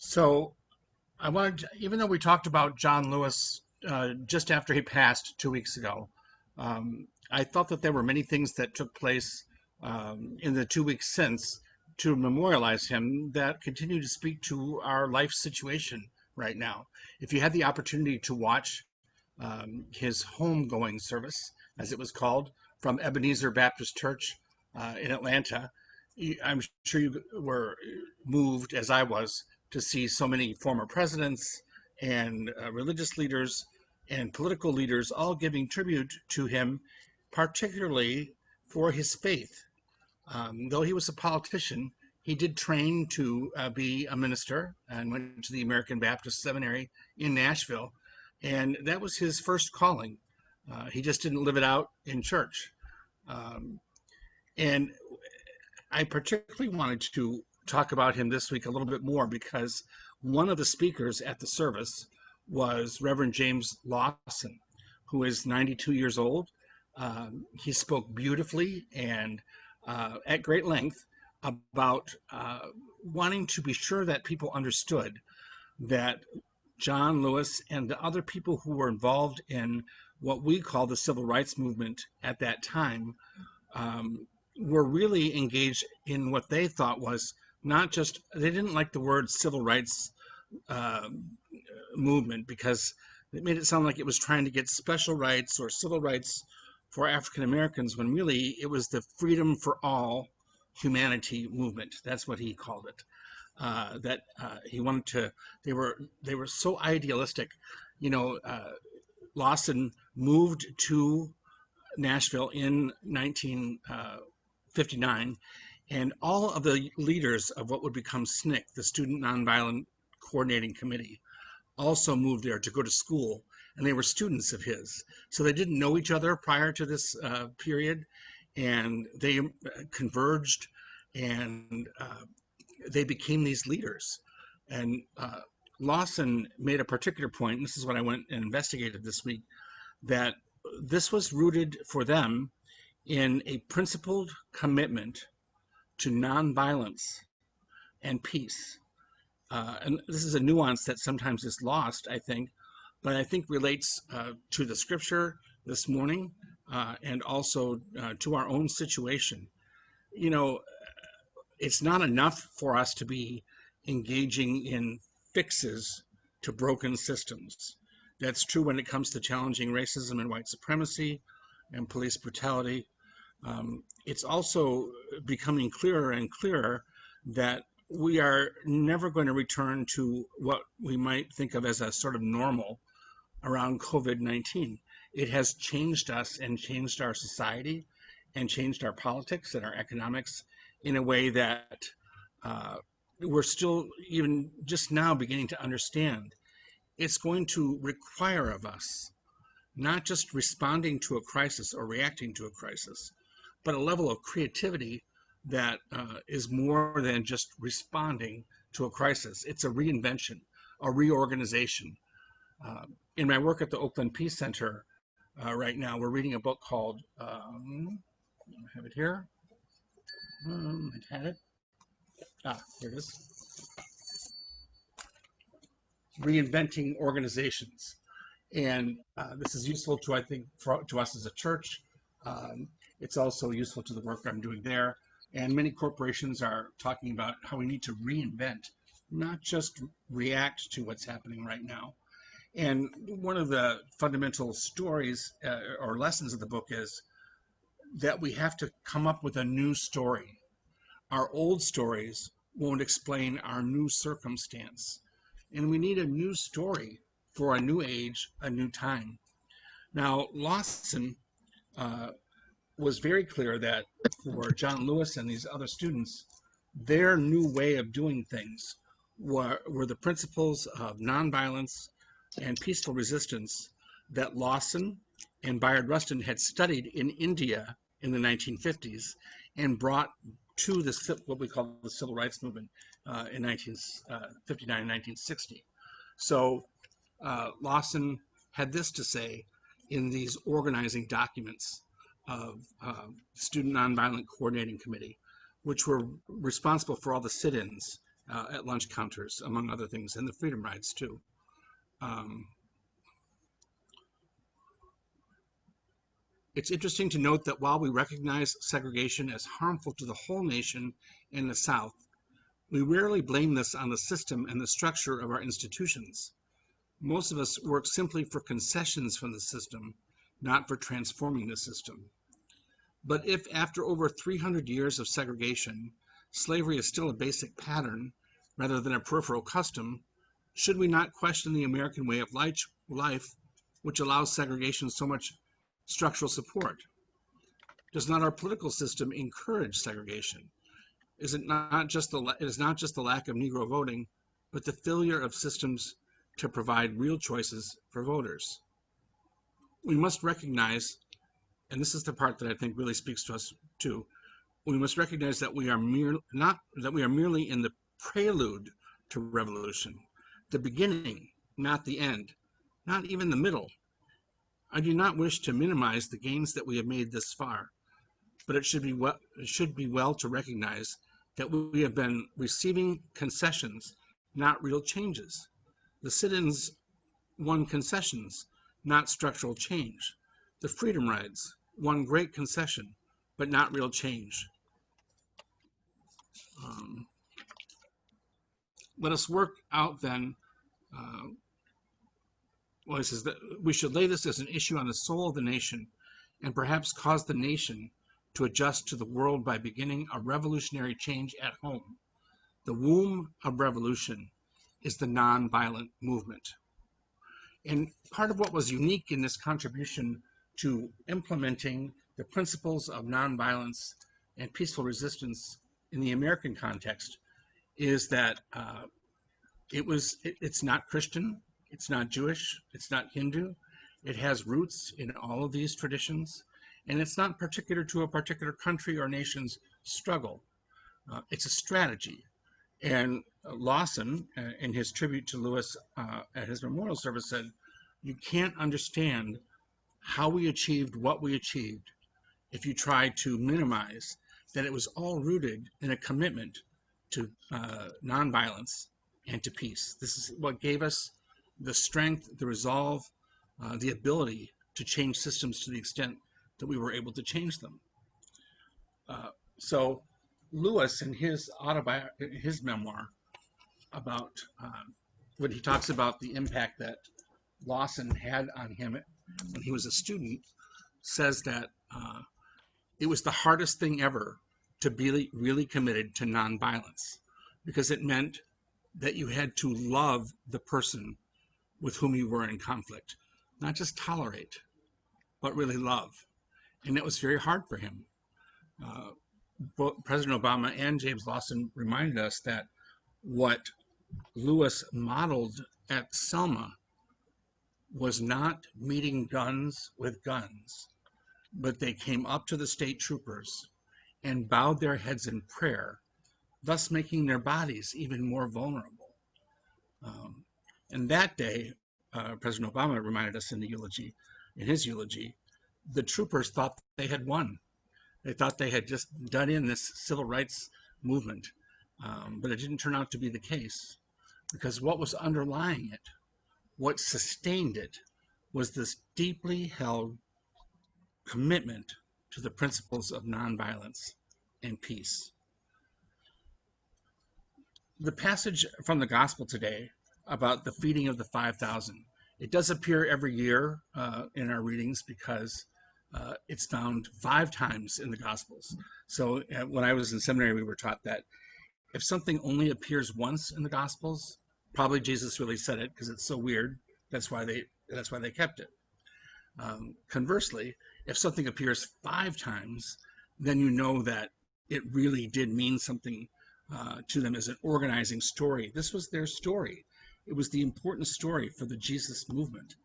So I wanted, even though we talked about John Lewis just after he passed 2 weeks ago, I thought that there were many things that took place in the 2 weeks since to memorialize him that continue to speak to our life situation right now. If you had the opportunity to watch his homegoing service, as it was called, from Ebenezer Baptist Church in Atlanta, I'm sure you were moved, as I was, to see so many former presidents and religious leaders and political leaders all giving tribute to him, particularly for his faith. Though he was a politician, he did train to be a minister and went to the American Baptist Seminary in Nashville. And that was his first calling. He just didn't live it out in church. Um, and I particularly wanted to talk about him this week a little bit more because one of the speakers at the service was Reverend James Lawson, who is 92 years old. He spoke beautifully and at great length about wanting to be sure that people understood that John Lewis and the other people who were involved in what we call the civil rights movement at that time um, were really engaged in what they thought was not just, they didn't like the word civil rights uh, movement because it made it sound like it was trying to get special rights or civil rights for African Americans when really it was the freedom for all humanity movement. That's what he called it. That he wanted to. They were so idealistic. You know, Lawson moved to Nashville in 1959, and all of the leaders of what would become SNCC, the Student Nonviolent Coordinating Committee, also moved there to go to school, and they were students of his. So they didn't know each other prior to this period, and they converged, and they became these leaders. And Lawson made a particular point, and this is what I went and investigated this week, that this was rooted for them in a principled commitment to nonviolence and peace. And this is a nuance that sometimes is lost, I think, but I think relates to the scripture this morning and also to our own situation. You know, it's not enough for us to be engaging in fixes to broken systems. That's true when it comes to challenging racism and white supremacy and police brutality. It's also becoming clearer and clearer that we are never going to return to what we might think of as a sort of normal around COVID-19. It has changed us and changed our society and changed our politics and our economics in a way that uh, we're still even just now beginning to understand. It's going to require of us not just responding to a crisis or reacting to a crisis, but a level of creativity that is more than just responding to a crisis. It's a reinvention, a reorganization. In my work at the Oakland Peace Center right now, we're reading a book called, I have it here. I had it. Here it is. Reinventing Organizations. And this is useful to, I think, to us as a church. Um, it's also useful to the work I'm doing there. And many corporations are talking about how we need to reinvent, not just react to what's happening right now. And one of the fundamental stories or lessons of the book is that we have to come up with a new story. Our old stories won't explain our new circumstance. And we need a new story for a new age, a new time. Now, Lawson uh, was very clear that for John Lewis and these other students, their new way of doing things were the principles of nonviolence and peaceful resistance that Lawson and Bayard Rustin had studied in India in the 1950s and brought to what we call the civil rights movement in 1959 and 1960. So Lawson had this to say in these organizing documents of Student Nonviolent Coordinating Committee, which were responsible for all the sit-ins at lunch counters, among other things, and the freedom rides too. Um, it's interesting to note that while we recognize segregation as harmful to the whole nation and the South, we rarely blame this on the system and the structure of our institutions. Most of us work simply for concessions from the system, not for transforming the system. But if after over 300 years of segregation, slavery is still a basic pattern rather than a peripheral custom, should we not question the American way of life, which allows segregation so much structural support? Does not our political system encourage segregation? It is not just the lack of Negro voting, but the failure of systems to provide real choices for voters. We must recognize, and this is the part that I think really speaks to us too, we must recognize that we are merely in the prelude to revolution, the beginning, not the end, not even the middle. I do not wish to minimize the gains that we have made this far, but it should be well to recognize that we have been receiving concessions, not real changes. The sit-ins won concessions, not structural change. The freedom rides won great concession, but not real change. Um, Let us work out then. Uh, well, he says that we should lay this as an issue on the soul of the nation, and perhaps cause the nation to adjust to the world by beginning a revolutionary change at home. The womb of revolution is the nonviolent movement. And part of what was unique in this contribution to implementing the principles of nonviolence and peaceful resistance in the American context is that it's not Christian, it's not Jewish, it's not Hindu. It has roots in all of these traditions, and it's not particular to a particular country or nation's struggle. It's a strategy. And Lawson, in his tribute to Lewis at his memorial service, said, "You can't understand how we achieved what we achieved if you try to minimize that it was all rooted in a commitment to nonviolence and to peace. This is what gave us the strength, the resolve, the ability to change systems to the extent that we were able to change them." So Lewis, in his memoir about when he talks about the impact that Lawson had on him when he was a student, says that it was the hardest thing ever to be really committed to nonviolence, because it meant that you had to love the person with whom you were in conflict, not just tolerate, but really love. And it was very hard for him. Both President Obama and James Lawson reminded us that what Lewis modeled at Selma was not meeting guns with guns, but they came up to the state troopers and bowed their heads in prayer, thus making their bodies even more vulnerable. And that day, President Obama reminded us in his eulogy, the troopers thought they had won. They thought they had just done in this civil rights movement, but it didn't turn out to be the case, because what was underlying it, what sustained it, was this deeply held commitment to the principles of nonviolence and peace. The passage from the gospel today about the feeding of the 5,000, it does appear every year in our readings, because it's found 5 times in the gospels. So when I was in seminary, we were taught that if something only appears once in the gospels, probably Jesus really said it, because it's so weird. That's why they kept it. Conversely, if something appears 5 times, then you know that it really did mean something to them as an organizing story. This was their story. It was the important story for the Jesus movement.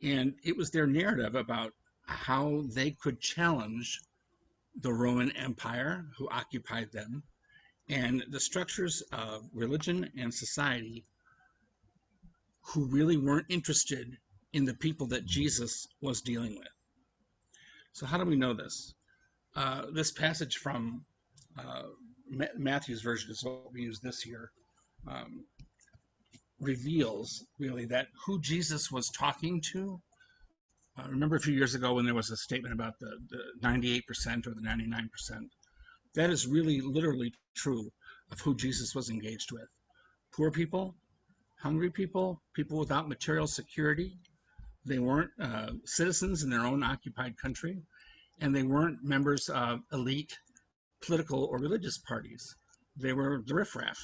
And it was their narrative about how they could challenge the Roman Empire who occupied them, and the structures of religion and society who really weren't interested in the people that Jesus was dealing with. So how do we know this? This passage from Matthew's version is what we use this year, um, reveals really that who Jesus was talking to. Remember a few years ago when there was a statement about the 98% or the 99%? That is really literally true of who Jesus was engaged with. Poor people, hungry people, people without material security. They weren't citizens in their own occupied country, and they weren't members of elite political or religious parties. They were the riffraff,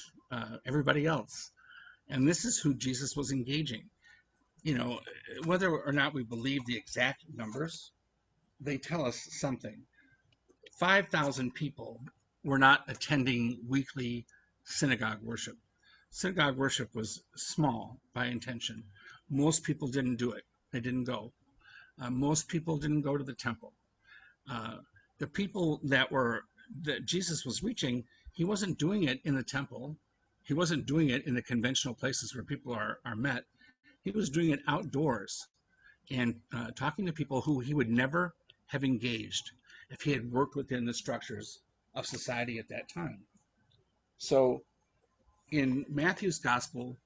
everybody else. And this is who Jesus was engaging. You know, whether or not we believe the exact numbers, they tell us something. 5,000 people were not attending weekly synagogue worship. Synagogue worship was small by intention. Most people didn't do it, they didn't go. Most people didn't go to the temple. Uh, the people that Jesus was reaching, he wasn't doing it in the temple. He wasn't doing it in the conventional places where people are met. He was doing it outdoors and talking to people who he would never have engaged if he had worked within the structures of society at that time. So in Matthew's gospel,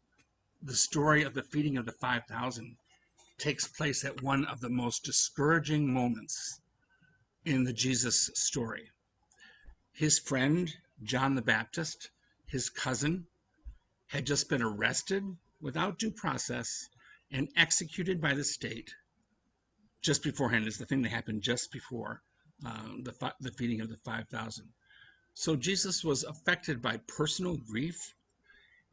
the story of the feeding of the 5,000 takes place at one of the most discouraging moments in the Jesus story. His friend, John the Baptist, his cousin, had just been arrested without due process and executed by the state just beforehand. Is the thing that happened just before the feeding of the 5,000. So Jesus was affected by personal grief,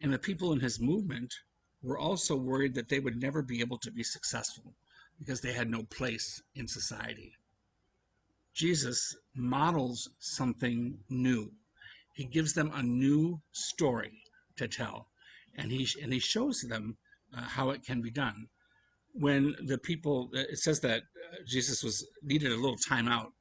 and the people in his movement were also worried that they would never be able to be successful because they had no place in society. Jesus models something new. He gives them a new story to tell, and he shows them how it can be done. When the people, it says that Jesus was needed a little time out,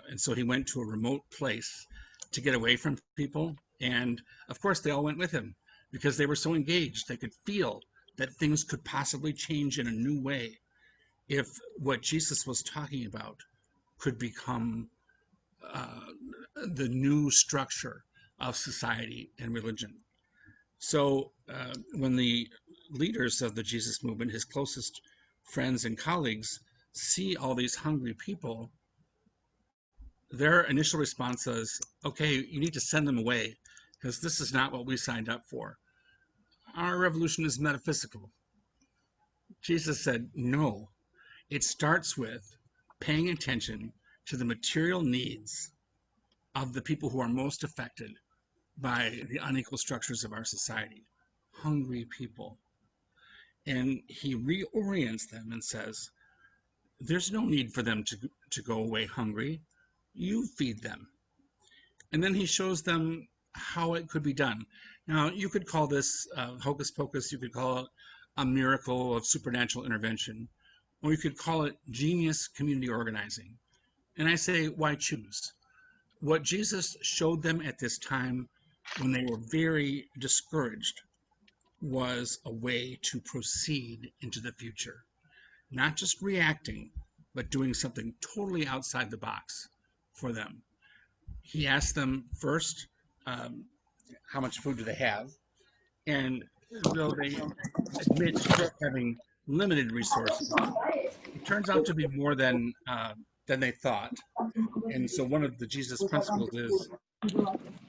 and so he went to a remote place to get away from people. And of course, they all went with him because they were so engaged. They could feel that things could possibly change in a new way if what Jesus was talking about could become uh, the new structure of society and religion. So when the leaders of the Jesus movement, his closest friends and colleagues, see all these hungry people, their initial response is, okay, you need to send them away because this is not what we signed up for. Our revolution is metaphysical. Jesus said, no, it starts with paying attention to the material needs of the people who are most affected by the unequal structures of our society, hungry people. And he reorients them and says, there's no need for them to go away hungry. You feed them. And then he shows them how it could be done. Now, you could call this hocus pocus, you could call it a miracle of supernatural intervention, or you could call it genius community organizing. And I say, why choose? What Jesus showed them at this time when they were very discouraged was a way to proceed into the future, not just reacting, but doing something totally outside the box for them. He asked them first, um, how much food do they have? And though they admit to having limited resources, it turns out to be more than they thought. And so one of the Jesus principles is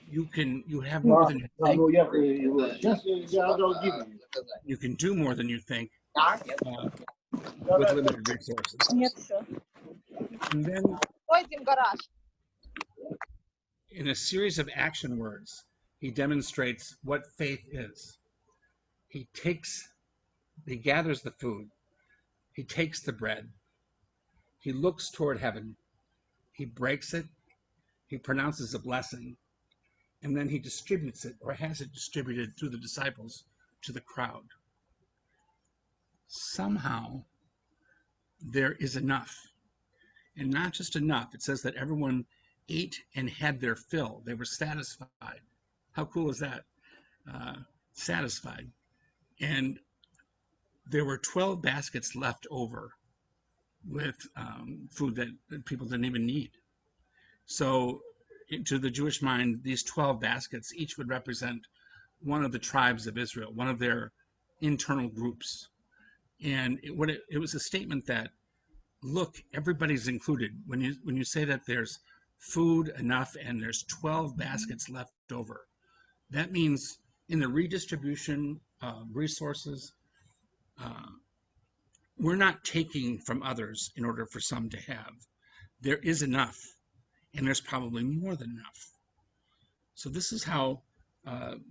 you have more than you think. You can do more than you think uh, with limited resources. And then in a series of action words, he demonstrates what faith is. He gathers the food, he takes the bread, he looks toward heaven, he breaks it, he pronounces a blessing, and then he distributes it or has it distributed through the disciples to the crowd. Somehow there is enough, and not just enough. It says that everyone ate and had their fill. They were satisfied. How cool is that? Uh, Satisfied. And there were 12 baskets left over with food that people didn't even need. So to the Jewish mind, these 12 baskets each would represent one of the tribes of Israel, one of their internal groups. And it was a statement that, look, everybody's included. When you say that there's food enough and there's 12 baskets left over, that means in the redistribution of resources, uh, we're not taking from others in order for some to have. There is enough, and there's probably more than enough. So this is how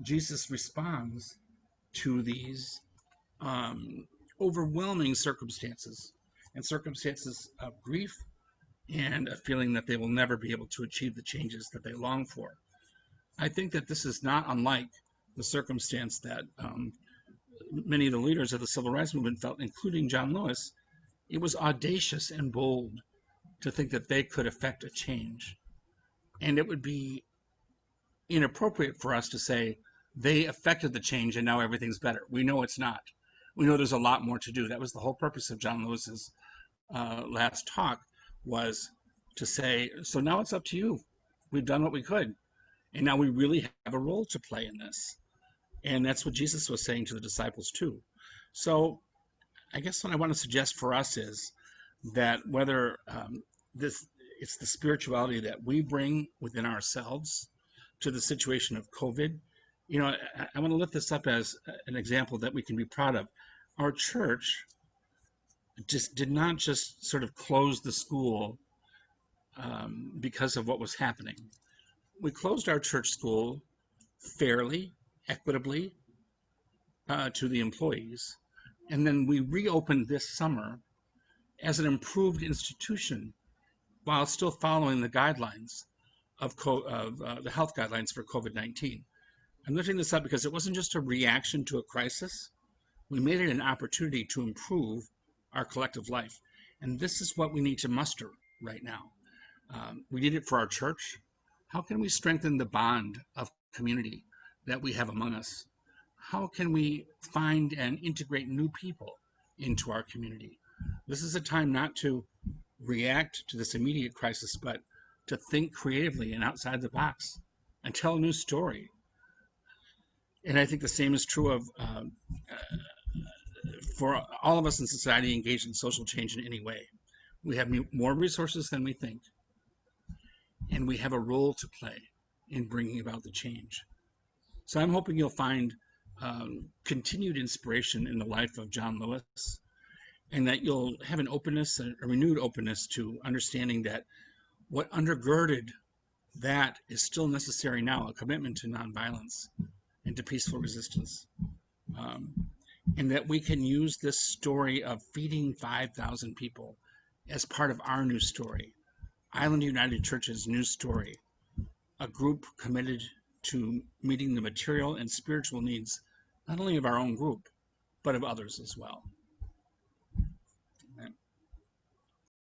Jesus responds to these um, overwhelming circumstances, and circumstances of grief and a feeling that they will never be able to achieve the changes that they long for. I think that this is not unlike the circumstance that many of the leaders of the civil rights movement felt, including John Lewis. It was audacious and bold to think that they could affect a change. And it would be inappropriate for us to say they affected the change and now everything's better. We know it's not. We know there's a lot more to do. That was the whole purpose of John Lewis's last talk, was to say, so now it's up to you. We've done what we could. And now we really have a role to play in this. And that's what Jesus was saying to the disciples too. So I guess what I want to suggest for us is that whether this it's the spirituality that we bring within ourselves to the situation of COVID. I want to lift this up as an example that we can be proud of. Our church just did not just sort of close the school because of what was happening. We closed our church school fairly, equitably to the employees, and then we reopened this summer as an improved institution while still following the guidelines of the health guidelines for COVID-19. I'm lifting this up because it wasn't just a reaction to a crisis. We made it an opportunity to improve our collective life. And this is what we need to muster right now. We did it for our church. How can we strengthen the bond of community that we have among us? How can we find and integrate new people into our community? This is a time not to react to this immediate crisis, but to think creatively and outside the box and tell a new story. And I think the same is true of for all of us in society engaged in social change in any way. We have more resources than we think, and we have a role to play in bringing about the change. So I'm hoping you'll find continued inspiration in the life of John Lewis, and that you'll have an openness, a renewed openness to understanding that what undergirded that is still necessary now, a commitment to nonviolence and to peaceful resistance. And that we can use this story of feeding 5,000 people as part of our new story, Island United Church's new story, a group committed to meeting the material and spiritual needs, not only of our own group, but of others as well.